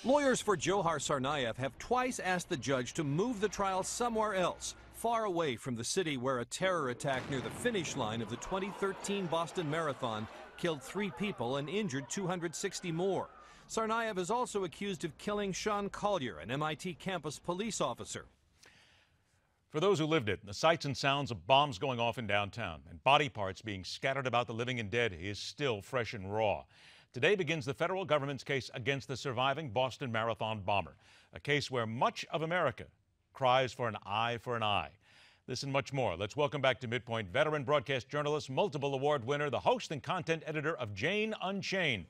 Lawyers for Dzhokhar Tsarnaev have twice asked the judge to move the trial somewhere else, far away from the city where a terror attack near the finish line of the 2013 Boston Marathon killed 3 people and injured 260 more. Tsarnaev is also accused of killing Sean Collier, an MIT campus police officer. For those who lived it, the sights and sounds of bombs going off in downtown and body parts being scattered about the living and dead is still fresh and raw. Today begins the federal government's case against the surviving Boston Marathon bomber, a case where much of America cries for an eye for an eye. This and much more. Let's welcome back to Midpoint veteran broadcast journalist, multiple award winner, the host and content editor of Jane Unchained.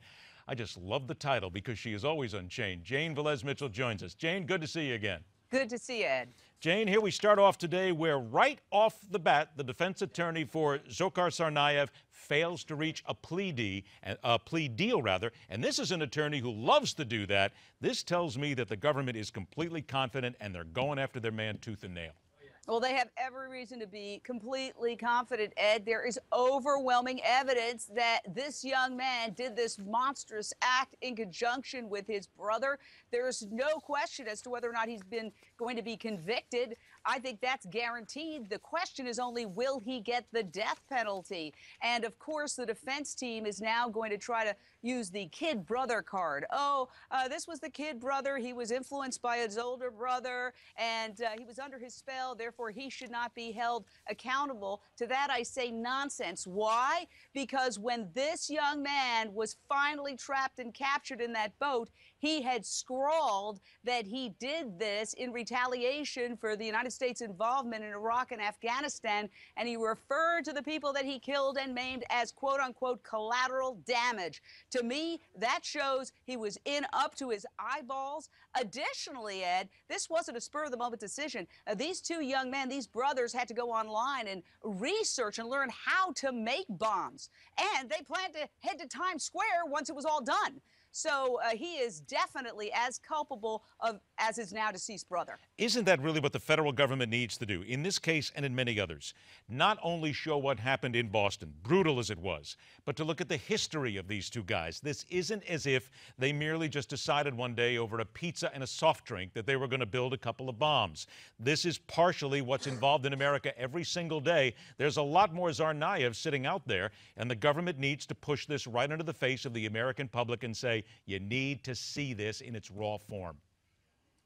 I just love the title because she is always unchained. Jane Velez-Mitchell joins us. Jane, good to see you again. Good to see you, Ed. Jane, here we start off today where right off the bat, the defense attorney for Dzhokhar Tsarnaev fails to reach a plea deal, and this is an attorney who loves to do that. This tells me that the government is completely confident and they're going after their man tooth and nail. Well, they have every reason to be completely confident, Ed. There is overwhelming evidence that this young man did this monstrous act in conjunction with his brother. There's no question as to whether or not he's going to be convicted. I think that's guaranteed. The question is only, will he get the death penalty? And of course, the defense team is now going to try to use the kid brother card. This was the kid brother. He was influenced by his older brother, and he was under his spell. Therefore, he should not be held accountable. To that, I say nonsense. Why? Because when this young man was finally trapped and captured in that boat, he had scrawled that he did this in retaliation for the United States involvement in Iraq and Afghanistan, and he referred to the people that he killed and maimed as quote-unquote collateral damage. To me, that shows he was in up to his eyeballs. Additionally, Ed, this wasn't a spur-of-the-moment decision. These two young men, these brothers, had to go online and research and learn how to make bombs, and they planned to head to Times Square once it was all done. So he is definitely as culpable as his now deceased brother. Isn't that really what the federal government needs to do, in this case and in many others? Not only show what happened in Boston, brutal as it was, but to look at the history of these two guys. This isn't as if they merely just decided one day over a pizza and a soft drink that they were going to build a couple of bombs. This is partially what's involved in America every single day. There's a lot more Tsarnaev sitting out there, and the government needs to push this right into the face of the American public and say, you need to see this in its raw form.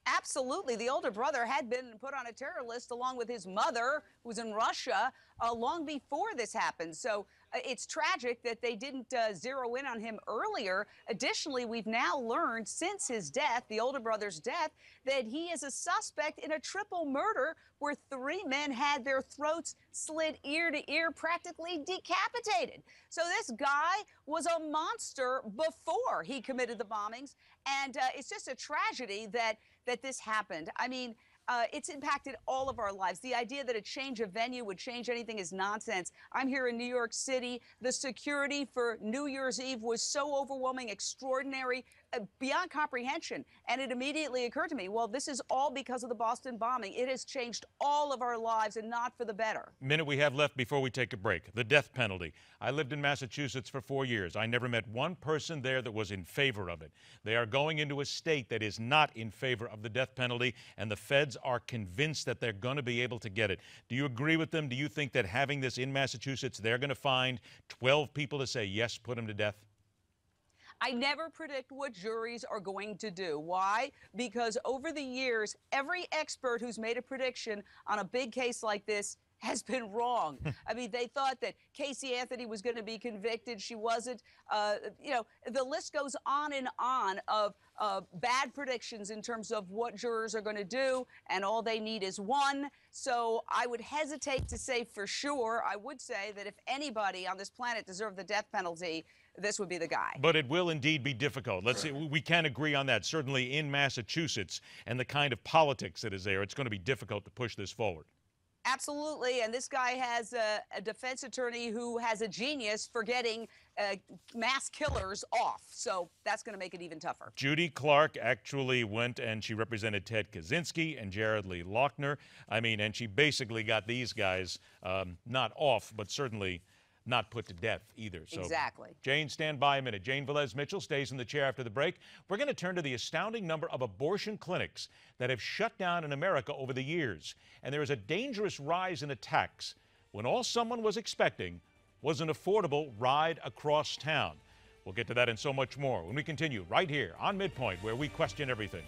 Absolutely. The older brother had been put on a terror list along with his mother, who was in Russia, long before this happened. So it's tragic that they didn't zero in on him earlier. Additionally, we've now learned since his death, the older brother's death, that he is a suspect in a triple murder where 3 men had their throats slit ear to ear, practically decapitated. So this guy was a monster before he committed the bombings. And it's just a tragedy that this happened. I mean, it's impacted all of our lives. The idea that a change of venue would change anything is nonsense. I'm here in New York City. The security for New Year's Eve was so overwhelming, extraordinary, beyond comprehension. And it immediately occurred to me, well, this is all because of the Boston bombing. It has changed all of our lives, and not for the better. Minute we have left before we take a break. The death penalty. I lived in Massachusetts for 4 years. I never met one person there that was in favor of it. They are going into a state that is not in favor of the death penalty, and the feds are convinced that they're going to be able to get it. Do you agree with them? Do you think that having this in Massachusetts, they're going to find 12 people to say, yes, put him to death? I never predict what juries are going to do. Why? Because over the years, every expert who's made a prediction on a big case like this has been wrong. I mean, they thought that Casey Anthony was going to be convicted. She wasn't. You know, the list goes on and on of bad predictions in terms of what jurors are going to do, and all they need is one. So I would hesitate to say for sure. I would say that if anybody on this planet deserved the death penalty, this would be the guy. But it will indeed be difficult. Let's see, we can agree on that. Certainly in Massachusetts and the kind of politics that is there, it's going to be difficult to push this forward. Absolutely, and this guy has a defense attorney who has a genius for getting mass killers off, so that's going to make it even tougher. Judy Clark actually went and she represented Ted Kaczynski and Jared Lee Loughner. I mean, and she basically got these guys not off, but certainly not put to death either. So, exactly. Jane, stand by a minute. Jane Velez-Mitchell stays in the chair after the break. We're going to turn to the astounding number of abortion clinics that have shut down in America over the years. And there is a dangerous rise in attacks when all someone was expecting was an affordable ride across town. We'll get to that and so much more when we continue right here on Midpoint, where we question everything.